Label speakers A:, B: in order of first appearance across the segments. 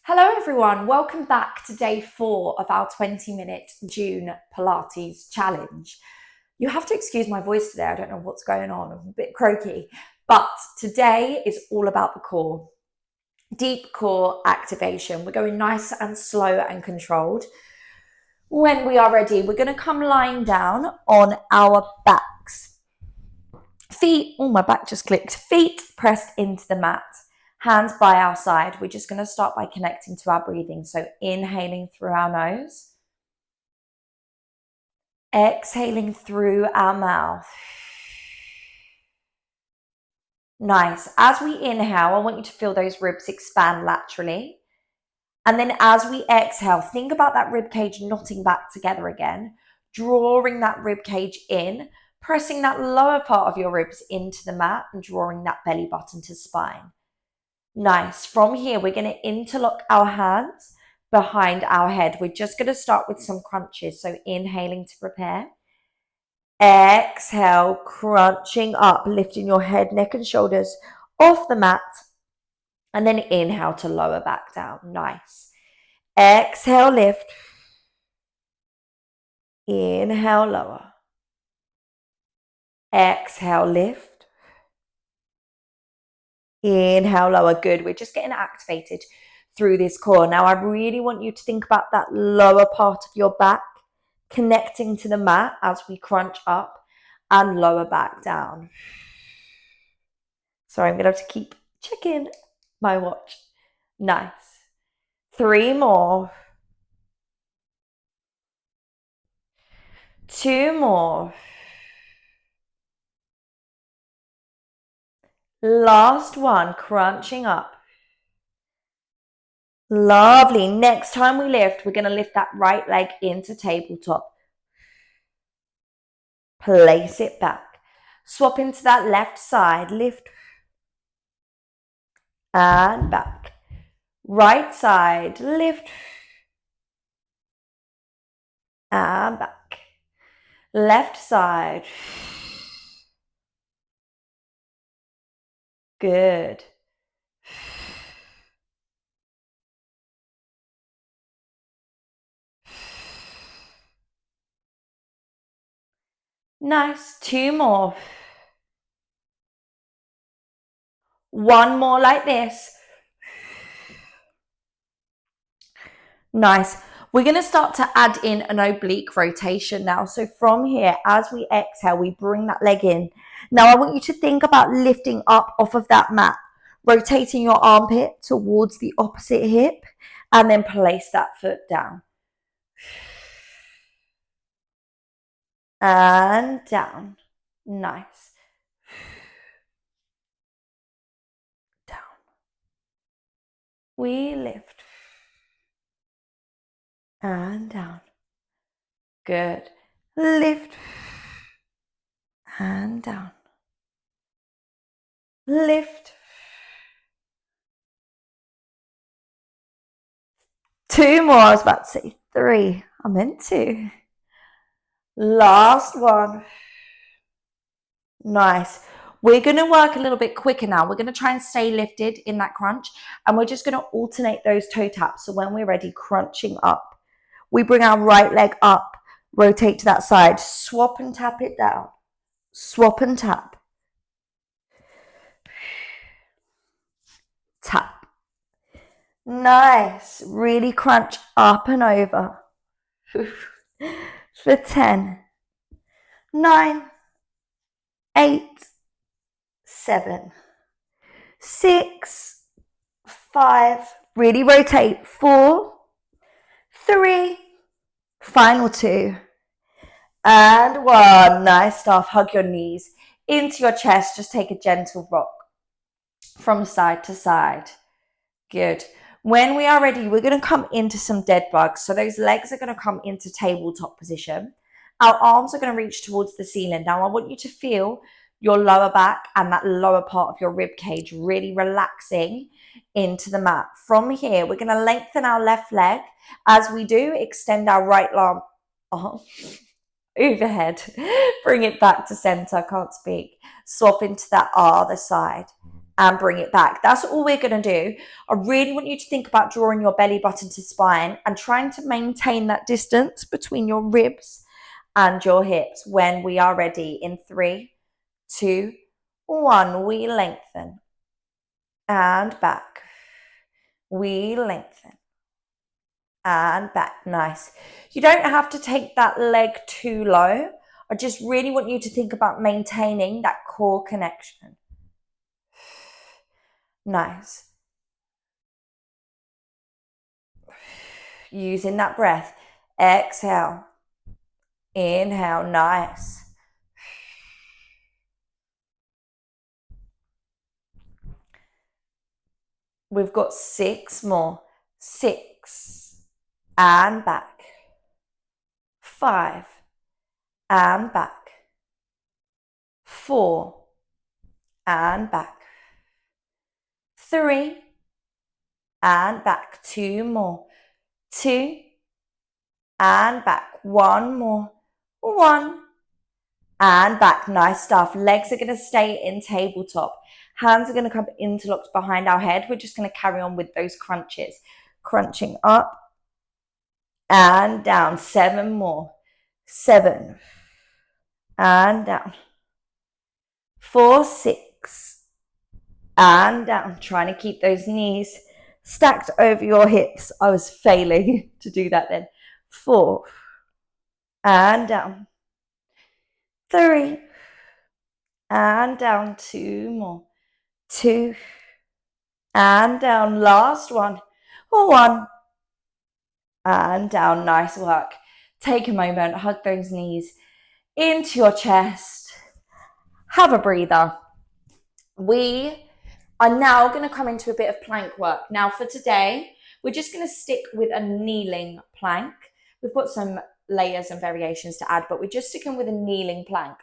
A: Hello everyone, welcome back to day 4 of our 20-minute June Pilates challenge. You have to excuse my voice today, I don't know what's going on, I'm a bit croaky, but today is all about the core. Deep core activation. We're going nice and slow and controlled. When we are ready, we're going to come lying down on our backs. Feet, my back just clicked, feet pressed into the mat. Hands by our side. We're just going to start by connecting to our breathing. So inhaling through our nose. Exhaling through our mouth. Nice. As we inhale, I want you to feel those ribs expand laterally. And then as we exhale, think about that rib cage knotting back together again, drawing that rib cage in, pressing that lower part of your ribs into the mat and drawing that belly button to spine. Nice. From here, we're going to interlock our hands behind our head. We're just going to start with some crunches. So inhaling to prepare. Exhale, crunching up, lifting your head, neck and shoulders off the mat. And then inhale to lower back down. Nice. Exhale, lift. Inhale, lower. Exhale, lift. Inhale, lower. Good. We're just getting activated through this core. Now, I really want you to think about that lower part of your back connecting to the mat as we crunch up and lower back down. Sorry, I'm going to have to keep checking my watch. Nice. 3 more. 2 more. Last one, crunching up. Lovely. Next time we lift, we're going to lift that right leg into tabletop. Place it back. Swap into that left side. Lift. And back. Right side. Lift. And back. Left side. Good. Nice. 2 more. 1 more like this. Nice. We're going to start to add in an oblique rotation now. So from here, as we exhale, we bring that leg in. Now, I want you to think about lifting up off of that mat, rotating your armpit towards the opposite hip, and then place that foot down. And down. Nice. Down. We lift. And down. Good. Lift. And down. Lift. 2 more. I was about to say 3. I meant 2. Last one. Nice. We're going to work a little bit quicker now. We're going to try and stay lifted in that crunch. And we're just going to alternate those toe taps. So when we're ready, crunching up, we bring our right leg up, rotate to that side, swap and tap it down. Swap and tap. Tap. Nice. Really crunch up and over. For 10, 9, 8, 7, 6, 5, really rotate, 4, 3, final 2, and 1. Nice stuff. Hug your knees into your chest. Just take a gentle rock from side to side. Good. When we are ready, we're going to come into some dead bugs. So those legs are going to come into tabletop position. Our arms are going to reach towards the ceiling. Now, I want you to feel your lower back and that lower part of your rib cage really relaxing into the mat. From here, we're going to lengthen our left leg. As we do, extend our right arm overhead. Bring it back to center. Can't speak. Swap into that other side. and bring it back. That's all we're going to do. I really want you to think about drawing your belly button to spine and trying to maintain that distance between your ribs and your hips. When we are ready, in 3, 2, 1, we lengthen and back. We lengthen and back. Nice. You don't have to take that leg too low. I just really want you to think about maintaining that core connection. Nice. Using that breath. Exhale. Inhale. Nice. We've got 6 more. 6 and back. 5 and back. 4 and back. 3 and back. 2 more. 2 and back. 1 more. 1 and back. Nice stuff. Legs are going to stay in tabletop. Hands are going to come interlocked behind our head. We're just going to carry on with those crunches. Crunching up and down. 7 more. 7 and down. 4, 6 and down. Trying to keep those knees stacked over your hips. I was failing to do that then. 4 and down. 3 and down. 2 more. 2 and down. Last one. 1 and down. Nice work. Take a moment, hug those knees into your chest. Have a breather. We are now going to come into a bit of plank work. Now for today, we're just going to stick with a kneeling plank. We've got some layers and variations to add, but we're just sticking with a kneeling plank.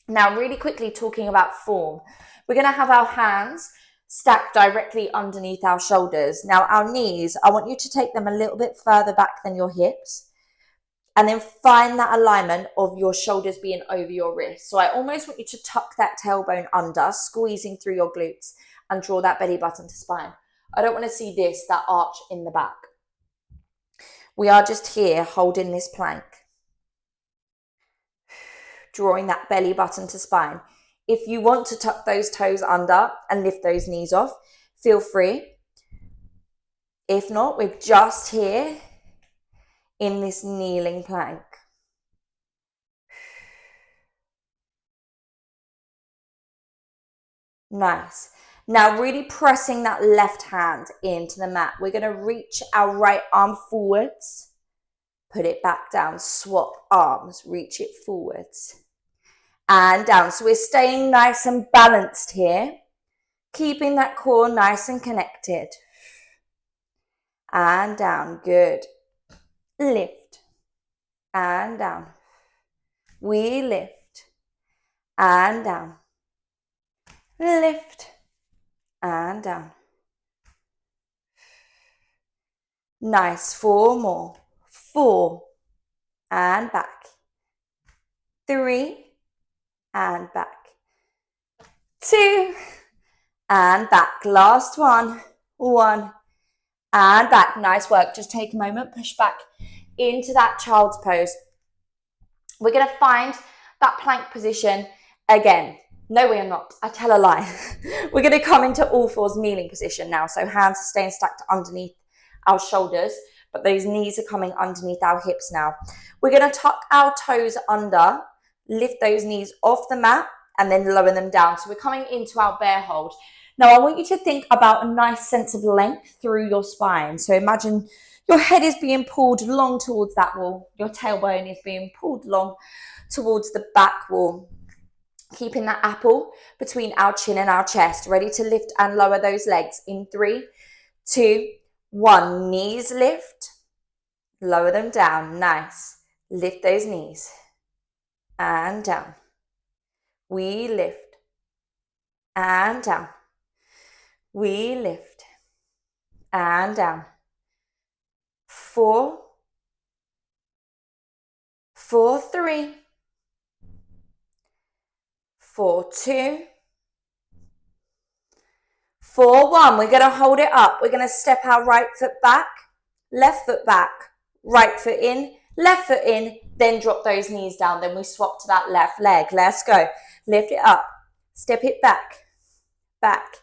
A: Now, really quickly talking about form, we're going to have our hands stacked directly underneath our shoulders. Now, our knees, I want you to take them a little bit further back than your hips, and then find that alignment of your shoulders being over your wrists. So I almost want you to tuck that tailbone under, squeezing through your glutes, and draw that belly button to spine. I don't want to see that arch in the back. We are just here holding this plank, drawing that belly button to spine. If you want to tuck those toes under and lift those knees off, feel free. If not, we're just here in this kneeling plank. Nice. Now really pressing that left hand into the mat. We're going to reach our right arm forwards, put it back down, swap arms, reach it forwards and down. So we're staying nice and balanced here, keeping that core nice and connected. And down. Good. Lift and down. We lift and down. Lift and down. Nice. 4 more. 4 and back. 3 and back. 2 and back. Last one. 1 and back. Nice work. Just take a moment, push back into that child's pose. We're going to find that plank position again. No, we are not. I tell a lie. We're going to come into all fours kneeling position now. So hands are staying stacked underneath our shoulders, but those knees are coming underneath our hips now. We're going to tuck our toes under, lift those knees off the mat, and then lower them down. So we're coming into our bear hold. Now, I want you to think about a nice sense of length through your spine. So imagine your head is being pulled long towards that wall. Your tailbone is being pulled long towards the back wall. Keeping that apple between our chin and our chest. Ready to lift and lower those legs. In 3, 2, 1. Knees lift. Lower them down. Nice. Lift those knees. And down. We lift. And down. We lift. And down. 4, 4, 3, 4, 2, 4, 1. We're going to hold it up. We're going to step our right foot back, left foot back, right foot in, left foot in, then drop those knees down. Then we swap to that left leg. Let's go. Lift it up. Step it back, back,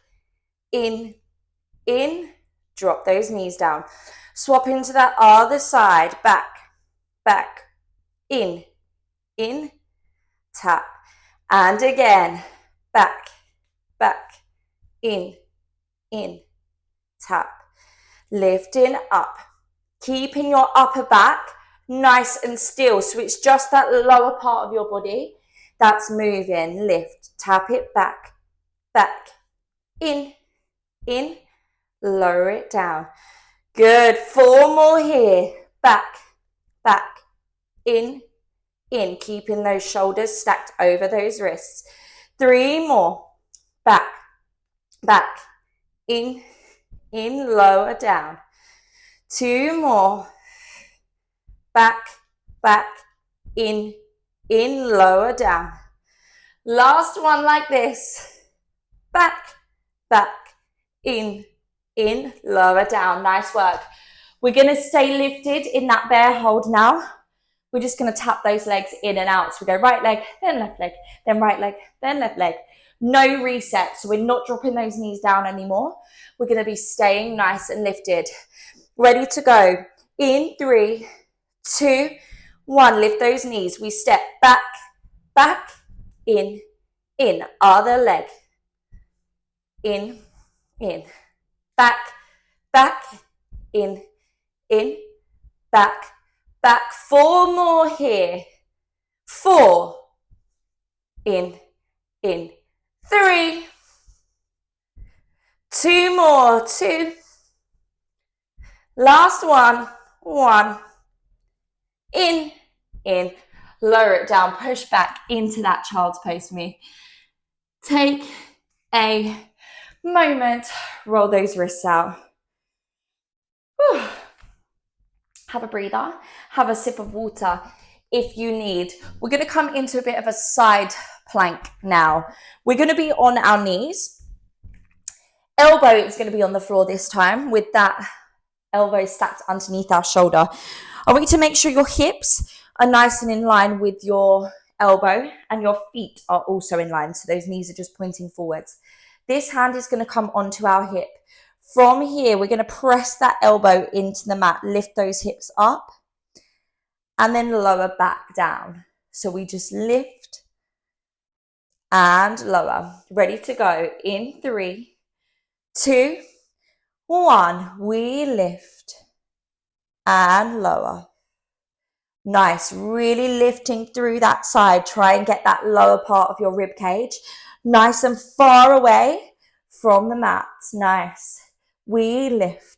A: in, drop those knees down. Swap into that other side, back, back, in, tap. And again, back, back, in, tap. Lifting up. Keeping your upper back nice and still. So it's just that lower part of your body that's moving. Lift, tap it back, back, in, lower it down. Good. 4 more here. Back, back, in, keeping those shoulders stacked over those wrists. 3 more. Back, back, in, lower down. 2 more. Back, back, in, lower down. Last one like this. Back, back, in, lower down. Nice work. We're going to stay lifted in that bear hold now. We're just going to tap those legs in and out. So we go right leg, then left leg, then right leg, then left leg. No reset. So we're not dropping those knees down anymore. We're going to be staying nice and lifted. Ready to go. In 3, 2, 1. Lift those knees. We step back, back, in. Other leg. In. Back, back, in, back, back. 4 more here. 4, in. 3, 2 more, 2. Last one, 1. In. Lower it down, push back into that child's pose for me. Take a moment, roll those wrists out. Whew. Have a breather, have a sip of water if you need. We're going to come into a bit of a side plank now. We're going to be on our knees. Elbow is going to be on the floor this time with that elbow stacked underneath our shoulder. I want you to make sure your hips are nice and in line with your elbow and your feet are also in line. So those knees are just pointing forwards. This hand is going to come onto our hip. From here, we're going to press that elbow into the mat, lift those hips up, and then lower back down. So we just lift and lower. Ready to go. In 3, 2, 1. We lift and lower. Nice. Really lifting through that side. Try and get that lower part of your rib cage nice and far away from the mat. Nice. We lift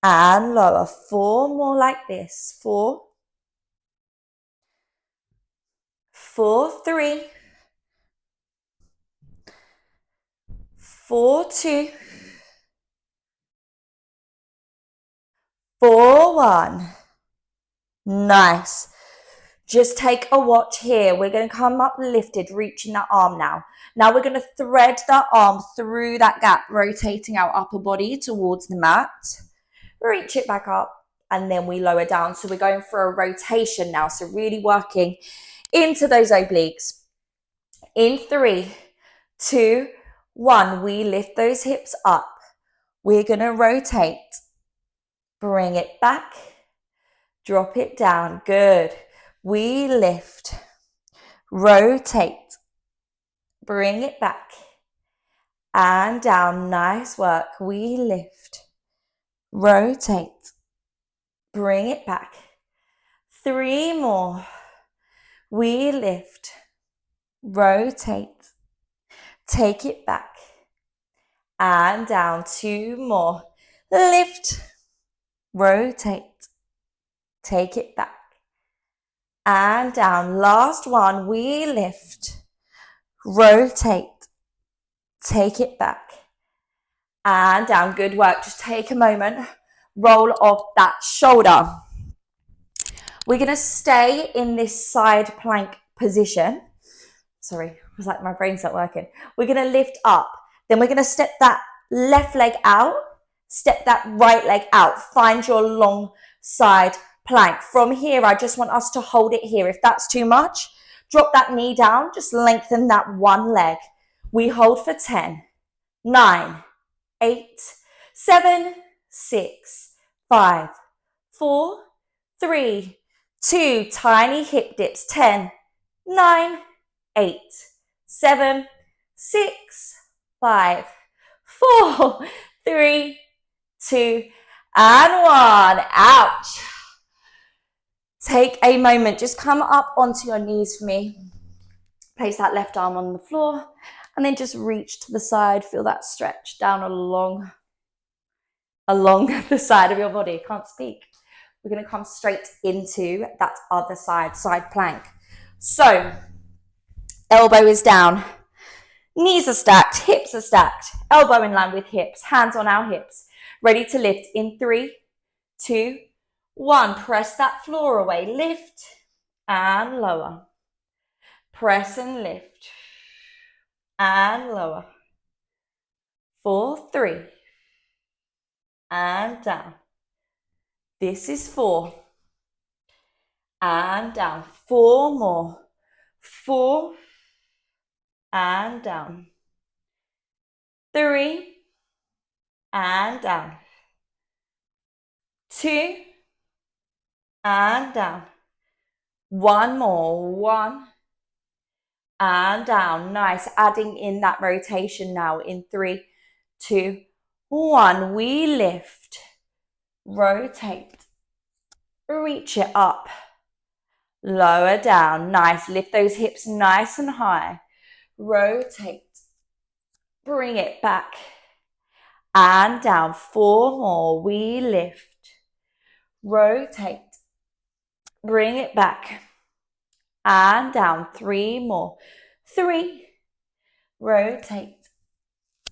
A: and lower. 4 more like this. 4, 3, 4, 2, 4, 1. Nice. Just take a watch here. We're going to come up lifted, reaching that arm now. Now we're going to thread that arm through that gap, rotating our upper body towards the mat. Reach it back up, and then we lower down. So we're going for a rotation now. So really working into those obliques. In 3, 2, 1. We lift those hips up. We're going to rotate. Bring it back. Drop it down. Good. We lift. Rotate. Bring it back. And down. Nice work. We lift. Rotate. Bring it back. 3 more. We lift. Rotate. Take it back. And down. 2 more. Lift. Rotate. Take it back. And down. Last one. We lift. Rotate. Take it back. And down. Good work. Just take a moment. Roll off that shoulder. We're going to stay in this side plank position. Sorry, I was like, my brain's not working. We're going to lift up. Then we're going to step that left leg out, step that right leg out. Find your long side plank. From here, I just want us to hold it here. If that's too much, drop that knee down, just lengthen that one leg. We hold for 10, 9, 8, 7, 6, 5, 4, 3, 2, tiny hip dips, 10, 9, 8, 7, 6, 5, 4, 3, 2, and 1. Ouch. Take a moment, just come up onto your knees for me. Place that left arm on the floor and then just reach to the side. Feel that stretch down along the side of your body. Can't speak. We're going to come straight into that other side plank. So, elbow is down. Knees are stacked, hips are stacked. Elbow in line with hips, hands on our hips. Ready to lift in 3, 2, 1. Press that floor away. Lift and lower. Press and lift and lower. 4, 3, and down. This is 4, and down. 4 more. 4, and down. 3, and down. 2, and down. 1 more. 1, and down. Nice. Adding in that rotation now in 3, 2, 1. We lift, rotate, reach it up, lower down. Nice. Lift those hips nice and high. Rotate, bring it back and down. 4 more. We lift, rotate, bring it back and down. 3 more. 3, rotate,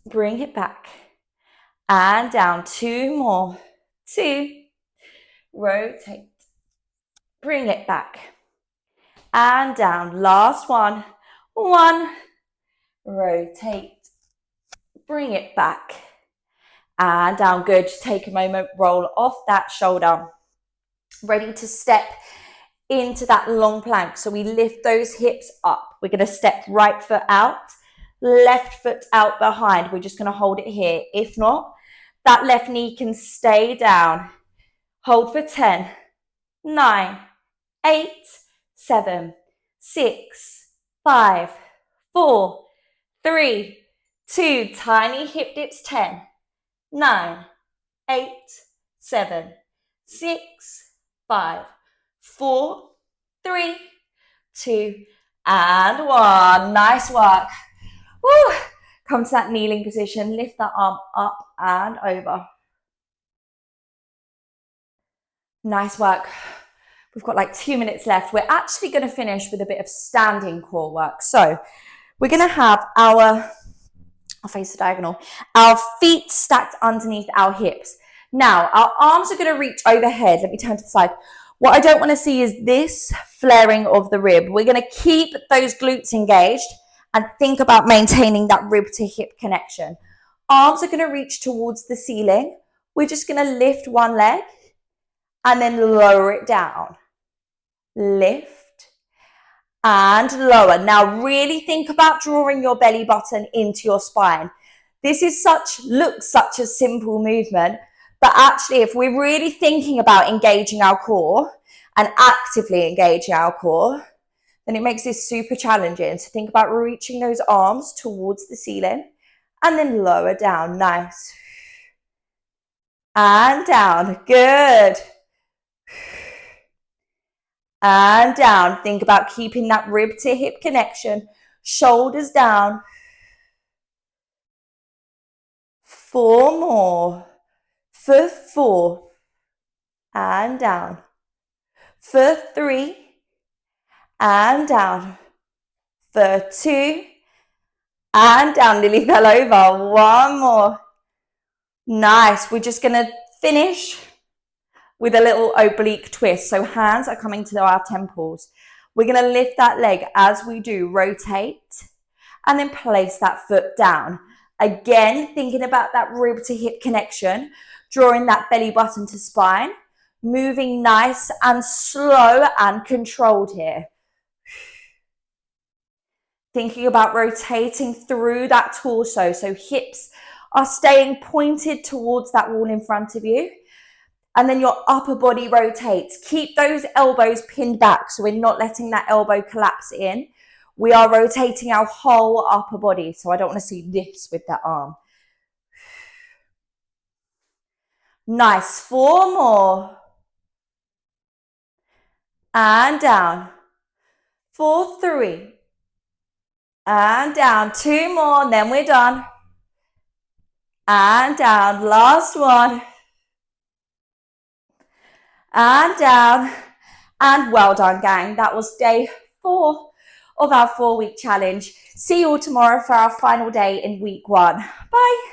A: bring it back and down. 2 more. 2, rotate, bring it back and down. Last one. 1, rotate, bring it back and down. Good. Just take a moment, roll off that shoulder. Ready to step into that long plank. So we lift those hips up. We're going to step right foot out, left foot out behind. We're just going to hold it here. If not, that left knee can stay down. Hold for 10, 9, 8, 7, 6, 5, 4, 3, 2. Tiny hip dips. 10, 9, 8, 7, 6, 5, 4, 3, 2, and 1. Nice work. Woo. Come to that kneeling position. Lift that arm up and over. Nice work. We've got like 2 minutes left. We're actually going to finish with a bit of standing core work. So we're going to have I'll face the diagonal, our feet stacked underneath our hips. Now, our arms are going to reach overhead. Let me turn to the side. What I don't want to see is this flaring of the rib. We're going to keep those glutes engaged and think about maintaining that rib to hip connection. Arms are going to reach towards the ceiling. We're just going to lift one leg and then lower it down. Lift and lower. Now really think about drawing your belly button into your spine. This is looks such a simple movement, but actually if we're really thinking about engaging our core and actively engaging our core, then it makes this super challenging. So think about reaching those arms towards the ceiling and then lower down. Nice. And down. Good. And down. Think about keeping that rib to hip connection. Shoulders down. 4 more. For 4. And down. For 3. And down. For 2. And down. Nearly fell over. 1 more. Nice. We're just going to finish with a little oblique twist. So hands are coming to our temples. We're going to lift that leg as we do. Rotate and then place that foot down. Again, thinking about that rib to hip connection, drawing that belly button to spine, moving nice and slow and controlled here. Thinking about rotating through that torso, so hips are staying pointed towards that wall in front of you. And then your upper body rotates. Keep those elbows pinned back, so we're not letting that elbow collapse in. We are rotating our whole upper body, so I don't want to see this with that arm. Nice, 4 more. And down. 4, 3. And down, 2 more, and then we're done. And down, last one. And down. And well done, gang. That was day 4 of our 4-week challenge. See you all tomorrow for our final day in week 1. Bye.